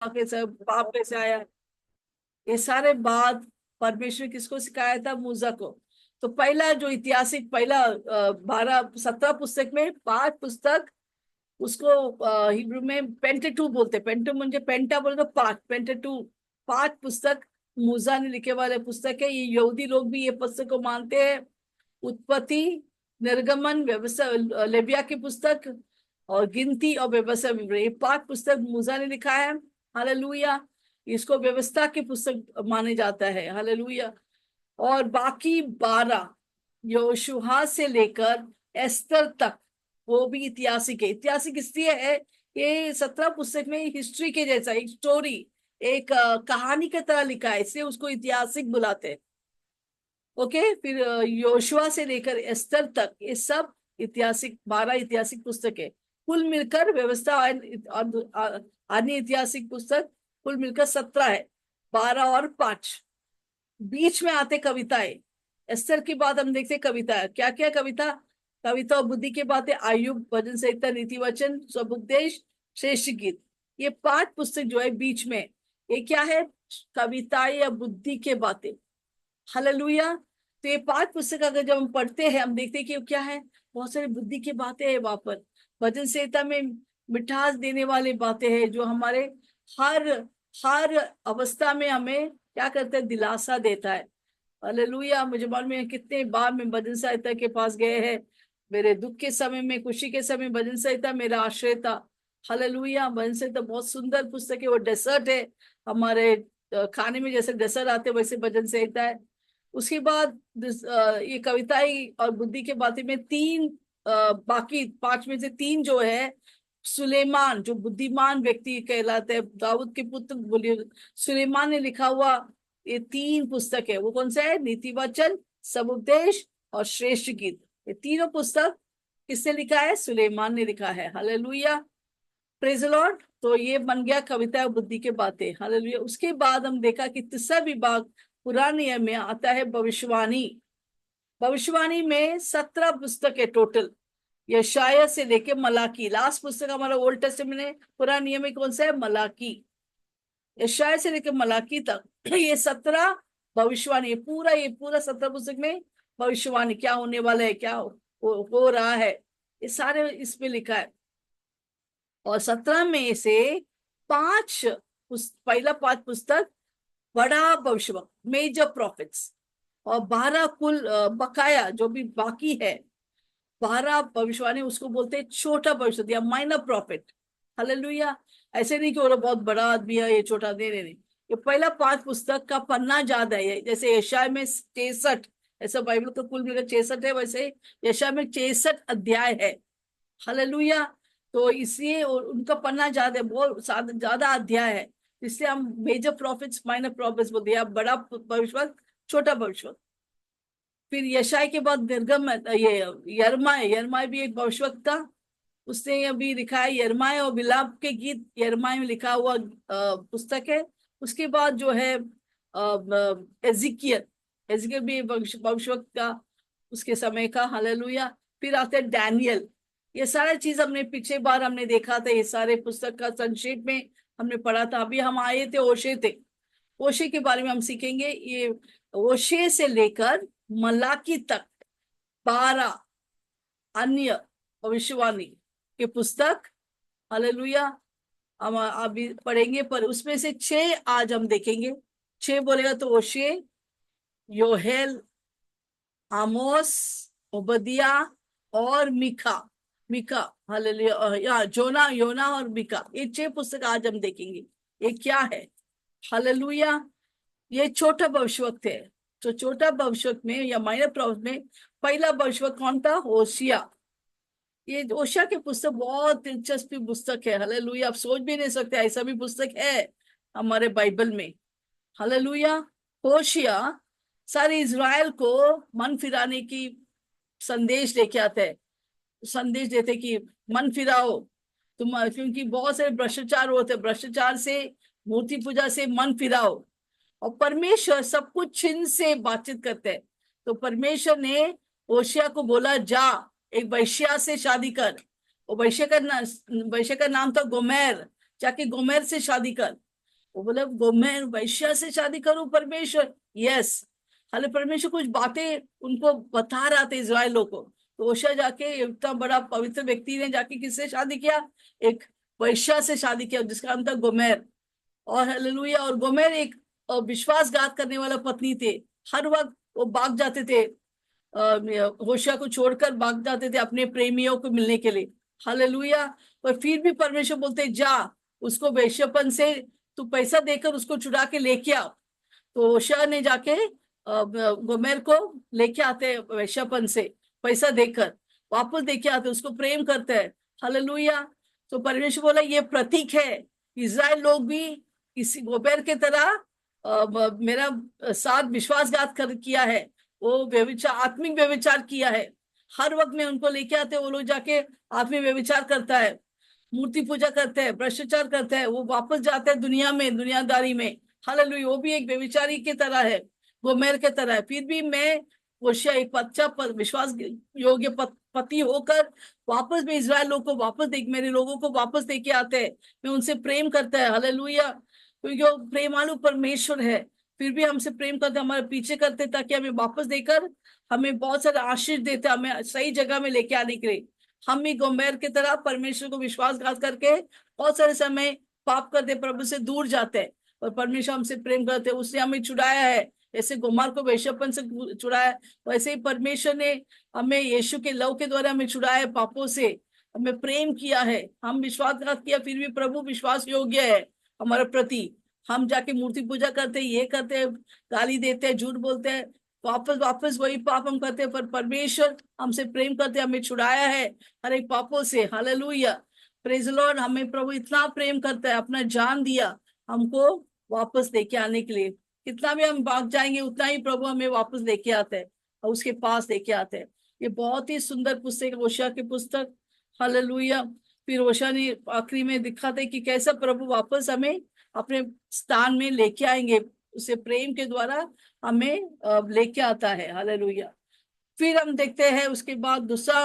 कैसे पाप कैसे आया, ये सारे बात परमेश्वर किसको सिखाया था? मूसा को। तो पहला जो ऐतिहासिक पहला 12-17 पुस्तक में 5 पुस्तक, उसको हिब्रू में पेंटेटू बोलते। पेंटू म्हणजे पेंटा बोलते 5, पेंटेटू 5 पुस्तक मूसा ने लिखे वाले पुस्तक है। ये यहूदी लोग भी ये पुस्तक को मानते हैं। उत्पत्ति, निर्गमन, व्यवस्था, लेविया की पुस्तक और गिनती और व्यवस्था विवरण, ये 5 पुस्तक मूसा ने लिखा है। हालेलुया। इसको व्यवस्था की पुस्तक माने जाता है। हालेलुया। और बाकी 12 योशुआ से लेकर एस्तर तक वो भी ऐतिहासिक है। ऐतिहासिक इसलिए है, ये 17 पुस्तक में हिस्ट्री के जैसा एक स्टोरी, एक कहानी की तरह लिखा है, इसलिए उसको ऐतिहासिक बुलाते हैं। ओके, फिर योशुआ से लेकर एस्तर तक ये सब ऐतिहासिक 12 ऐतिहासिक पुस्तक है। कुल मिलकर व्यवस्था और अन्य ऐतिहासिक पुस्तक कुल मिलकर 17 है। 12 और 5 बीच में आते कविताएं। एस्तर की बात हम देखते कविता, क्या क्या कविता? कविता और बुद्धि की बातें, आयुब, भजन संहिता, नीति वचन, स्वुपदेश, श्रेष्ठ गीत। ये 5 पुस्तक जो है बीच में, ये क्या है? कविताएं या बुद्धि के बातें। हालेलुया। तो ये 5 पुस्तक अगर जब हम पढ़ते हैं, हम देखते हैं कि क्या है, बहुत सारी बुद्धि की बातें हैं वहां पर। भजन संहिता में मिठास देने वाली बातें हैं, जो हमारे हर हर अवस्था में हमें क्या करते हैं? दिलासा देता है। हालेलुया। मुझे मालूम है कितने बार मैं भजन संहिता के पास गए हैं। मेरे दुख के समय में, खुशी के समय भजन संहिता मेरा आश्रय था। हालेलुया। भजन संहिता बहुत सुंदर पुस्तक है। वो डेसर्ट है हमारे खाने में, जैसे डेसर्ट आते वैसे भजन संहिता है। उसके बाद ये कविताएं और बुद्धि के बातें में 3, बाकी 5 में से 3 जो है, सुलेमान जो बुद्धिमान व्यक्ति कहलाते हैं, दाऊद के पुत्र बोलिए, सुलेमान ने लिखा हुआ ये 3 पुस्तक है। वो कौन सा है? नीति वचन, समुपदेश और श्रेष्ठ गीत। ये तीनों पुस्तक किसने लिखा है? सुलेमान ने लिखा है। Hallelujah, praise Lord. तो ये बन गया कविता और बुद्धि के बातें। हालेलुया। उसके बाद हम देखा कि तीसरा विभाग पुराने नियम में आता है भविष्यवाणी। भविष्यवाणी में 17 पुस्तक है टोटल, यशाया से लेके मलाकी। लास्ट पुस्तक हमारा ओल्ड टेस्टामेंट है, पुराने नियम में कौन सा है? मलाकी। यशाया से लेकर मलाकी तक ये 17 भविष्यवाणी, ये पूरा 17 पुस्तक में भविष्यवाणी, क्या होने वाला है, क्या हो रहा है, ये सारे इसमें लिखा है। और 17 में से 5 पहला 5 पुस्तक बड़ा भविष्यवक्ता, मेजर प्रॉफिट्स, और 12 कुल बकाया जो भी बाकी है, 12 भविष्यवाणी, उसको बोलते हैं छोटा भविष्य या माइनर प्रॉफिट। हालेलुया। ऐसे नहीं कि वो बहुत बड़ा आदमी है ये छोटा, दे नहीं। ये पहला 5 पुस्तक का पन्ना ज्यादा है। जैसे यशाया में 66, ऐसा बाइबल का कुल मिलकर 66 है, वैसे यशाया में 66 अध्याय है। हालेलुया। तो इसलिए उनका पन्ना ज्यादा है, बहुत ज्यादा अध्याय है, इसलिए हम मेजर प्रॉफिट्स माइनर प्रॉफिट्स बोलते हैं। बड़ा भविष्य, छोटा भविष्य। फिर यशाय के बाद निर्गम, ये यरमाय भी एक भविष्यवक्ता था। उसने अभी लिखा है यरमाय और विलाप के गीत, यरमाय में लिखा हुआ पुस्तक है। उसके बाद जो है एजिकियल, एजिकियल भी भविष्यवक्ता उसके समय का। हालेलुया। फिर आते हैं डैनियल। ये सारी चीज हमने पिछले बार हमने देखा था, ये सारे पुस्तक का संक्षेप में हमने पढ़ा था। अभी हम आए थे ओशे थे, ओशे के बारे में हम सीखेंगे। ये ओशे से लेकर मलाकी तक 12 अन्य भविष्यवाणी के पुस्तक। हालेलुया। हम अभी पढ़ेंगे, पर उसमें से 6 आज हम देखेंगे। 6 बोलेगा तो ओशे, योहेल, आमोस, ओबदिया और मिका। मिका, हालेलुया, जोना, योना और मिका, ये 6 पुस्तक आज हम देखेंगे। ये क्या है? हालेलुया। ये छोटा भविष्यवक्त है। तो छोटा भविष्यवक्त में या माइनर प्रॉफिट में पहला भविष्यवक्त कौन था? होशिया। ये होशिया की पुस्तक बहुत दिलचस्प पुस्तक है। हालेलुया। आप सोच भी नहीं सकते ऐसा भी पुस्तक है हमारे बाइबल में। हालेलुया। होशिया सारे इज़राइल को मन फिराने की संदेश लेके आते हैं, संदेश देते कि मन फिराओ तुम, क्योंकि बहुत सारे भ्रष्टाचार होते हैं, भ्रष्टाचार से, मूर्ति पूजा से मन फिराओ। और परमेश्वर सब कुछ छिन से बातचीत करते हैं। तो परमेश्वर ने होशिया को बोला, जा एक वैश्या से शादी कर। वो वैश्य का नाम था गोमेर, जाके गोमेर से शादी कर। वो बोला मैं वैश्या से शादी करूं परमेश्वर? यस। हाले परमेश्वर कुछ बातें उनको बता रहा था इजराइल को। तो होशा जाके इतना बड़ा पवित्र व्यक्ति ने जाके किससे शादी किया? एक वैश्या से शादी किया जिसका नाम था गोमेर। और हालेलुया। और गोमेर एक विश्वासघात करने वाला पत्नी थे। हर वक्त वो भाग जाते थे, होशिया को छोड़कर भाग जाते थे अपने प्रेमियों को मिलने के लिए। हालेलुया। पर फिर भी परमेश्वर बोलते जा, उसको वेश्यापन से तू पैसा देकर उसको चुरा के लेके आओ। तो होशिया ने जाके गोमेर को लेके आते हैं वेश्यापन से पैसा देकर, वापस लेके आते, उसको प्रेम करते हैं। हालेलुया। तो परमेश्वर बोला ये प्रतीक है, इज़राइल लोग भी इसी गोमेर के तरह मेरा साथ विश्वासघात कर किया है। वो व्यभिचार, आत्मिक व्यभिचार किया है। हर वक्त में उनको लेके आते, वो लोग जाके आत्मिक व्यभिचार करता है, मूर्ति पूजा करते हैं, भ्रष्टाचार करते हैं, वो वापस जाते हैं दुनिया में, दुनियादारी में। हालेलुया। वो भी एक व्यभिचारी की तरह है, गोमेर के तरह है। फिर भी मैं होशिया एक अच्छा विश्वास योग्य पति होकर वापस में इजराइल लोग को वापस देख, मेरे लोगों को वापस देके आते हैं। मैं उनसे प्रेम करता है। हालेलुया। क्योंकि वो प्रेमालु परमेश्वर है। फिर भी हमसे प्रेम करते, हमारे पीछे करते, ताकि हमें वापस देकर हमें बहुत सारे आशीष देते, हमें सही जगह में लेके आने के लिए। हम भी गोमेर की तरह परमेश्वर को विश्वासघात करके बहुत सारे समय पाप करते, प्रभु से दूर जाते हैं। और परमेश्वर हमसे प्रेम करते, उसने हमें छुड़ाया है। जैसे गोमार को वैश्यपन से छुड़ाया, वैसे ही परमेश्वर ने हमें यीशु के लव के द्वारा हमें छुड़ाया है, पापों से हमें प्रेम किया है। हम विश्वासघात किया, फिर भी प्रभु विश्वास योग्य है हमारे प्रति। हम जाके मूर्ति पूजा करते हैं, ये करते हैं, गाली देते हैं, झूठ बोलते हैं, वापस वापस वही पाप हम करते हैं। पर परमेश्वर हमसे प्रेम करते, हमें छुड़ाया है हर एक पापों से। हालेलुया। Praise Lord. हमें प्रभु इतना प्रेम करता है, अपना जान दिया हमको वापस लेके आने के लिए। कितना भी हम भाग जाएंगे उतना ही प्रभु हमें वापस लेके आते हैं और उसके पास लेके आते हैं। ये बहुत ही सुंदर पुस्तक है, होशिया की पुस्तक। हालेलुया। फिर होशिया ने आखिरी में दिखाते कि कैसा प्रभु वापस हमें अपने स्थान में लेके आएंगे, उसे प्रेम के द्वारा हमें लेके आता है। हालेलुया। फिर हम देखते हैं उसके बाद दूसरा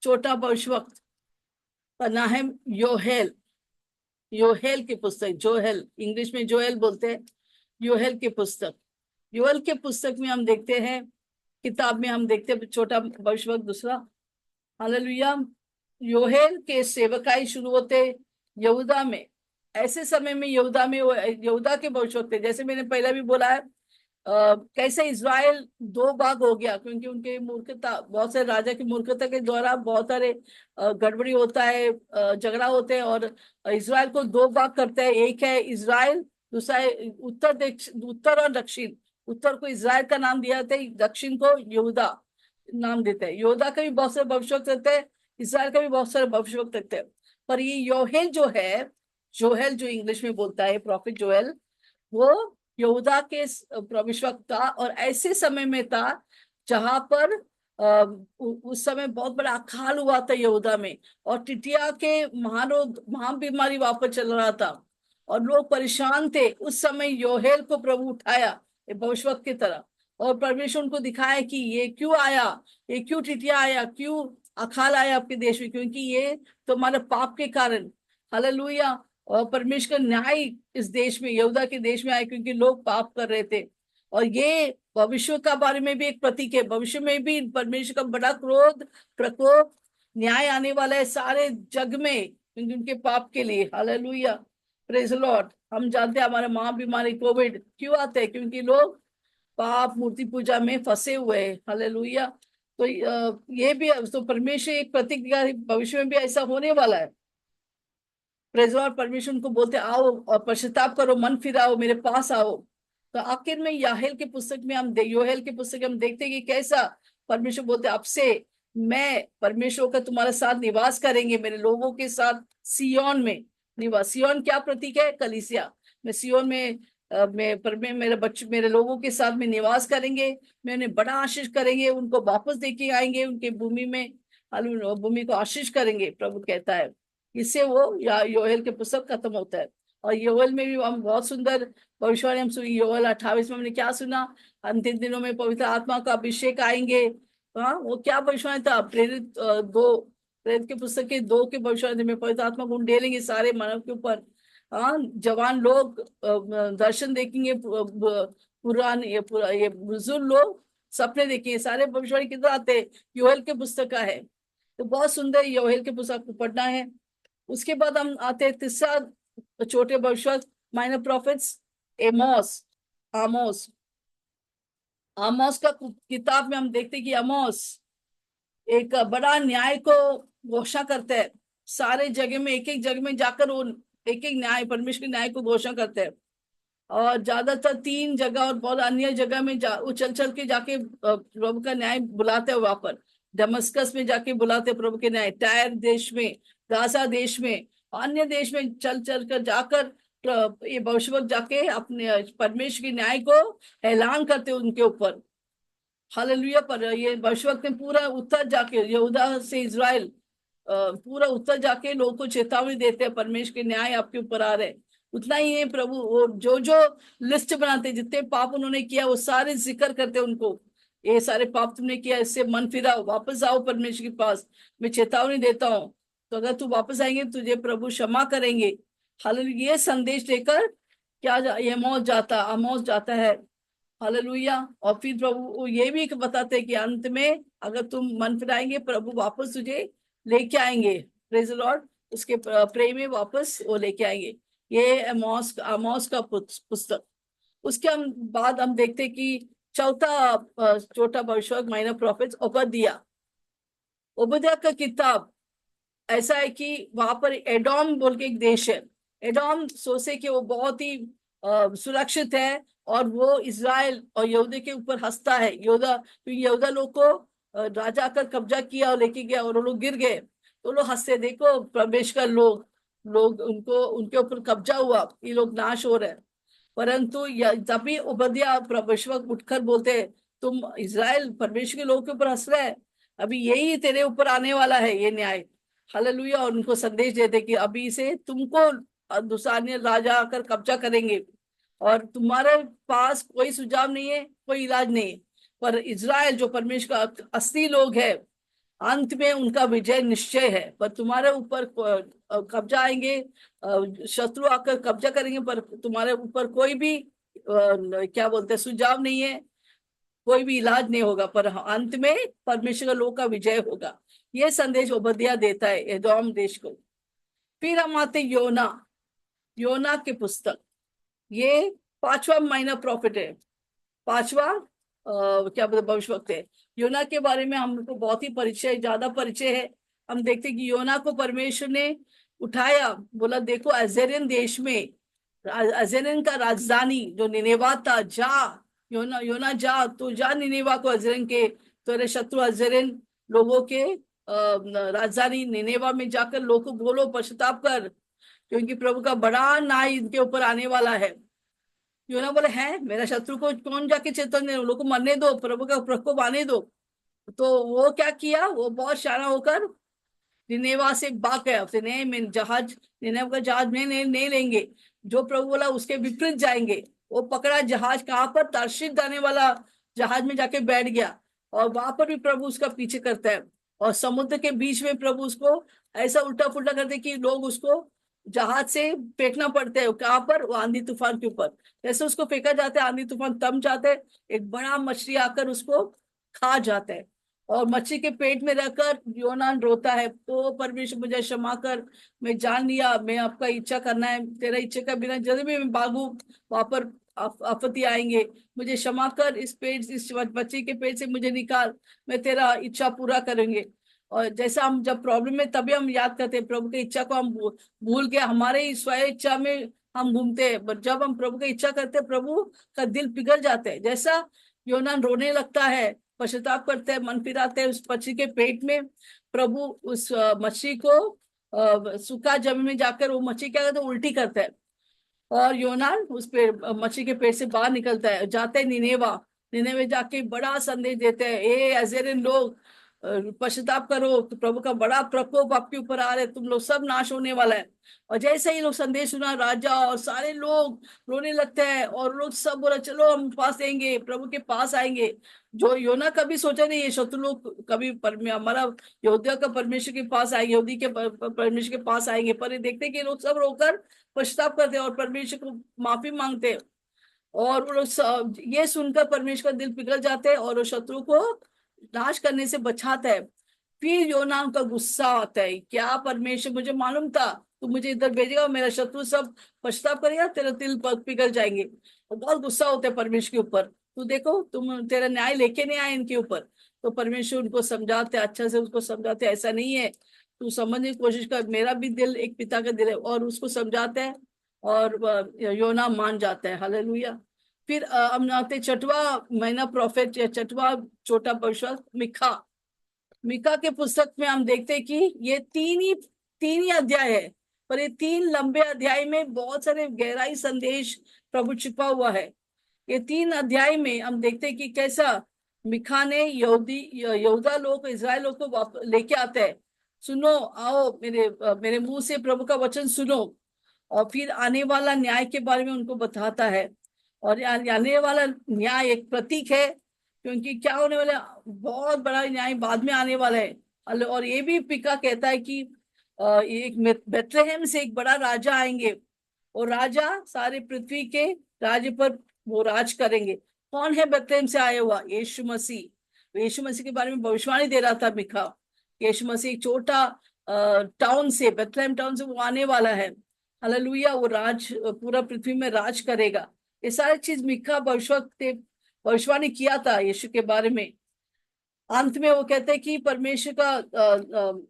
छोटा भविष्यवक्ता का नाम है योहेल। योहेल की पुस्तक, जोहेल इंग्लिश में जोएल बोलते हैं। योहेल की पुस्तक, योएल के पुस्तक में हम देखते हैं, किताब में हम देखते हैं छोटा भविष्यवक्ता दूसरा। हालेलुया। योहेल के सेवकाई शुरू होते यहूदा में। ऐसे समय में यहूदा में वो यहूदा के भविष्यवक्ता, जैसे मैंने पहले भी बोला है, कैसे इज़राइल दो भाग हो गया, क्योंकि उनके मूर्खता, बहुत से राजा की मूर्खता के द्वारा बहुत सारे गड़बड़ी होता है, झगड़ा होते हैं, और इज़राइल को दो भाग करते हैं। एक है इज़राइल, दूसरा है उत्तर और दक्षिण। उत्तर को इज़राइल का नाम दिया जाता है, दक्षिण को यहूदा नाम देते हैं। यहूदा का भी बहुत सारे भविष्यवक्ता रहते हैं, इज़राइल का भी बहुत सारे भविष्यवक्ता रहते हैं। पर ये योहेल जो है, जोहेल जो इंग्लिश में बोलता है, प्रॉफिट जोएल, वो यहूदा के भविष्यवक्ता और ऐसे समय में था जहां पर उस समय बहुत बड़ा अकाल हुआ था यहूदा में, और टिटिया के महान बीमारी वापस चल रहा था और लोग परेशान थे। उस समय योहेल को प्रभु उठाया भविष्यवक्ता की तरह, और परमेश्वर उनको दिखाया कि ये क्यों आया, ये क्यों टिटिया आया, क्यों अकाल आया आपके देश में, क्योंकि ये तुम्हारे पाप के कारण। हालेलुया। और परमेश्वर का न्याय इस देश में, यहूदा के देश में आए, क्योंकि लोग पाप कर रहे थे। और ये भविष्य का बारे में भी एक प्रतीक है। भविष्य में भी परमेश्वर का बड़ा क्रोध, प्रकोप, न्याय आने वाला है सारे जग में, क्योंकि उनके पाप के लिए। हालेलुया। Praise Lord. हम जानते हैं हमारे महाबीमारी कोविड क्यों आते हैं, क्योंकि लोग पाप मूर्ति पूजा में फंसे हुए हैं। हालेलुया। तो ये भी तो परमेश्वर एक प्रतीक दिखा, भविष्य में भी ऐसा होने वाला है। Praise Lord. परमेश्वर उनको बोलते आओ और पश्चाताप करो, मन फिराओ, मेरे पास आओ। तो आखिर में याहेल के पुस्तक में हम योहेल के पुस्तक में हम देखते हैं कि कैसा परमेश्वर बोलते अब से मैं परमेश्वर का तुम्हारे साथ निवास करेंगे, मेरे लोगों के साथ सियोन में निवास। सियोन क्या प्रतीक है? कलीसिया। मैं सियोन में मेरे बच्चे, मेरे लोगों के साथ में निवास करेंगे, मैं उन्हें बड़ा आशीष करेंगे, उनको वापस देके आएंगे उनके भूमि में। भूमि को आशीष करेंगे, प्रभु कहता है। इससे वो योएल के पुस्तक खत्म होता है। और योएल में भी हम बहुत सुंदर भविष्यवाणी हम सुनी। योएल 28 में हमने क्या सुना? अंतिम दिनों में पवित्र आत्मा का अभिषेक आएंगे। हाँ, वो क्या भविष्यवाणी था? प्रेरित के पुस्तक के 2 के भविष्यवाणी में पवित्र आत्मा को उंडेलेंगे सारे मानव के ऊपर। हाँ, जवान लोग दर्शन देखेंगे, पुराने ये बुजुर्ग लोग सपने देखेंगे। सारे भविष्यवाणी किधर आते हैं? योएल के पुस्तक का है। तो बहुत सुंदर योएल के पुस्तक को पढ़ना है। उसके बाद हम आते हैं तीसरा छोटे भविष्य, माइनर प्रॉफिट्स, एमोस, आमोस। आमोस का किताब में हम देखते हैं कि आमोस एक बड़ा न्याय को घोषणा करते हैं। सारे जगह में, एक एक जगह में जाकर वो एक एक न्याय, परमेश्वर के न्याय को घोषणा करते हैं। और ज्यादातर 3 जगह और बहुत अन्य जगह में वो चल चल के जाके प्रभु का न्याय बुलाते हैं। वहां पर दमस्कस में जाके बुलाते हैं प्रभु के न्याय, टायर देश में, गाजा देश में, अन्य देश में चल चल कर जाकर ये भविष्यवक्ता जाके अपने परमेश्वर के न्याय को ऐलान करते हैं उनके ऊपर। हालेलुया। पर ये भविष्यवक्ता ने पूरा उत्तर जाके, यहूदा से इज़राइल पूरा उत्तर जाके लोगों को चेतावनी देते हैं, परमेश्वर के न्याय आपके ऊपर आ रहे हैं। उतना ही है प्रभु, वो जो जो लिस्ट बनाते, जितने पाप उन्होंने किया वो सारे जिक्र करते उनको, ये सारे पाप तुमने किया, इससे मन फिराओ, वापस आओ परमेश्वर के पास, मैं चेतावनी देता हूँ। तो अगर तू वापस आएंगे तुझे प्रभु क्षमा करेंगे। हालेलुया। ये संदेश लेकर क्या ये आमोस जाता है। हालेलुया। और फिर प्रभु वो ये भी बताते हैं कि अंत में अगर तुम मन फिराएंगे प्रभु वापस तुझे लेके आएंगे। Praise the Lord. उसके प्रेम में वापस वो लेके आएंगे। ये आमोस का पुस्तक। उसके बाद हम देखते हैं कि चौथा छोटा भविष्य, माइनर प्रॉफिट्स, ओबदिया। ओबदिया का किताब ऐसा है कि वहां पर एडोम बोल के एक देश है। एडोम सोचे कि वो बहुत ही सुरक्षित है और वो इज़राइल और यहूदा के ऊपर हंसता है। यहूदा, क्योंकि यहूदा लोग को राजा आकर कब्जा किया और लेके गया और वो लोग गिर गए, तो लोग हंसते, देखो परमेश्वर का लोग लोग उनको उनके ऊपर कब्जा हुआ, ये लोग नाश हो रहे हैं। परंतु तभी उबदिया परमेश्वर उठकर बोलते हैं, तुम इज़राइल परमेश्वर के लोगों के ऊपर हंस रहे हैं, अभी यही तेरे ऊपर आने वाला है ये न्याय। हालेलुया। और उनको संदेश देते कि अभी से तुमको दूसरा अन्य राजा आकर कब्जा करेंगे और तुम्हारे पास कोई सुझाव नहीं है, कोई इलाज नहीं है। पर इज़राइल जो परमेश्वर का असली लोग है, अंत में उनका विजय निश्चय है। पर तुम्हारे ऊपर कब्जा आएंगे, शत्रु आकर कब्जा करेंगे, पर तुम्हारे ऊपर कोई भी क्या बोलते हैं, सुझाव नहीं है, कोई भी इलाज नहीं होगा, पर अंत में परमेश्वर का लोग का विजय होगा। ये संदेश ओबदिया देता है एदोम देश को। फिर हम आते योना। योना की पुस्तक, ये 5वां माइनर प्रॉफिट है, 5वां क्या बोलते भविष्यवक्ता है। योना के बारे में हमको बहुत ही ज्यादा परिचय है। हम देखते हैं कि योना को परमेश्वर ने उठाया, बोला देखो अजेरियन देश में, अजेरियन का राजधानी जो निनेवा था, जा योना, योना जा, तो जा निनेवा को, अजेरियन के तेरे शत्रु अजेरियन लोगों के राजधानी निनेवा में जाकर लोगों को बोलो पश्चाताप कर, क्योंकि प्रभु का बड़ा न्याय इनके ऊपर आने वाला है। योना बोले, है मेरा शत्रु को कौन जाके चेतन, लोग को मरने दो, प्रभु का प्रकोप आने दो। तो वो क्या किया, वो बहुत शाना होकर निनेवा से भाग गया। उसने नहीं, मैं जहाज, निनेवा का जहाज में नहीं लेंगे, जो प्रभु बोला उसके विपरीत जाएंगे। वो पकड़ा जहाज, कहाँ पर, तार्शीश जाने वाला जहाज में जाके बैठ गया। और वहां पर भी प्रभु उसका पीछे करता है, और समुद्र के बीच में प्रभु उसको ऐसा उल्टा पुल्टा करते कि लोग उसको जहाज से फेंकना पड़ते हैं। कहाँ पर, वो आंधी तूफान के ऊपर जैसे उसको फेंका जाता है, आंधी तूफान थम जाते हैं, एक बड़ा मछली आकर उसको खा जाता है। और मच्छी के पेट में रहकर योनान रोता है, तो परमेश्वर मुझे क्षमा कर, मैं जान लिया, मैं आपका इच्छा करना है, तेरा इच्छा का बिना जब भी मैं भागू वहां पर आपत्ति आएंगे, मुझे क्षमा कर, इस पेट, इस बच्चे के पेट से मुझे निकाल, मैं तेरा इच्छा पूरा करेंगे। और जैसा हम जब प्रॉब्लम में, तभी हम याद करते हैं प्रभु की इच्छा को, हम भूल के हमारे ही स्व इच्छा में हम घूमते हैं। बट जब हम प्रभु की इच्छा करते हैं, प्रभु का दिल पिघल जाता है। जैसा योनान रोने लगता है, पश्चाताप करते हैं, मन फिराते हैं उस मछली के पेट में, प्रभु उस मछली को सूखा जमीन में जाकर वो मछली क्या करते, उल्टी करता है, और योनान उस पे मछली के पेट से बाहर निकलता है, जाते हैं निनेवा। निनेवे जाके बड़ा संदेश देते हैं, ए अजेरियन लोग, पश्चाताप करो तो प्रभु का बड़ा प्रकोप आपके ऊपर आ रहा है, तुम लोग सब नाश होने वाला है। और जैसे ही लोग संदेश सुना, राजा और सारे लोग रोने लगते हैं और लोग सब बोला चलो हम पास देंगे, प्रभु के पास आएंगे। जो योना कभी सोचा नहीं ये शत्रु लोग कभी हमारा यहूदिया का परमेश्वर के पास आएंगे, यहूदी के परमेश्वर के पास आएंगे, पर ये देखते कि लोग सब रोकर पश्चाताप करते हैं और परमेश्वर को माफी मांगते हैं। और वो लोग ये सुनकर परमेश्वर का दिल पिघल जाते हैं और वो शत्रु को नाश करने से बचाता है। फिर योना का गुस्सा आता है, क्या परमेश्वर, मुझे मालूम था तू मुझे इधर भेजेगा और मेरा शत्रु सब पश्चाताप करेगा, तेरा दिल पिघल जाएंगे। और बहुत गुस्सा होता है परमेश्वर के ऊपर, तू देखो तुम तेरा न्याय लेके नहीं आए इनके ऊपर। तो परमेश्वर उनको समझाते, अच्छा से उसको समझाते, ऐसा नहीं है, तू समझने की कोशिश कर, मेरा भी दिल एक पिता का दिल है, और उसको समझाते हैं। और योना मान जाता है। हालेलुया। फिर हम आते छठवा महीना प्रॉफिट या छठवा छोटा भविष्यवक्ता मिका। मिका के पुस्तक में हम देखते हैं कि ये तीन ही अध्याय है, पर ये तीन लंबे अध्याय में बहुत सारे गहराई संदेश प्रभु छिपा हुआ है। ये तीन अध्याय में हम देखते हैं कि कैसा मिका ने यहूदा लोग, इजराइल लोग को लेके आते हैं, सुनो आओ मेरे मुंह से प्रभु का वचन सुनो। और फिर आने वाला न्याय के बारे में उनको बताता है। और आने वाला न्याय एक प्रतीक है, क्योंकि क्या होने वाला, बहुत बड़ा न्याय बाद में आने वाला है। और ये भी पिका कहता है कि एक बेथलेहम से एक बड़ा राजा आएंगे, और राजा सारे पृथ्वी के राज्य पर वो राज करेंगे। कौन है बेथलेहम से आया हुआ? यीशु मसीह। यीशु मसीह के बारे में भविष्यवाणी दे रहा था मिका। यीशु मसीह एक छोटा टाउन से, बेथलेहम टाउन से वो आने वाला है। हालेलुया। वो राज पूरा पृथ्वी में राज करेगा। ये सारी चीज मिका भविष्यवाणी किया था यीशु के बारे में। अंत में वो कहते हैं कि परमेश्वर का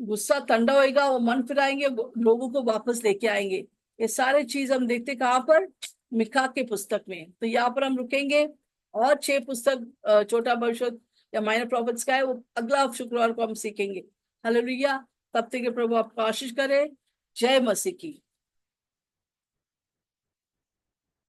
गुस्सा ठंडा होएगा, वो मन फिराएंगे, लोगों को वापस लेके आएंगे। ये सारे चीज हम देखते कहाँ पर? मिका के पुस्तक में। तो यहाँ पर हम रुकेंगे, और 6 पुस्तक छोटा भविष्य या माइनर प्रॉफिट्स का है, वो अगला शुक्रवार को हम सीखेंगे। हालेलुया। तब तक के प्रभु आपको आशीष करे। जय मसीह की।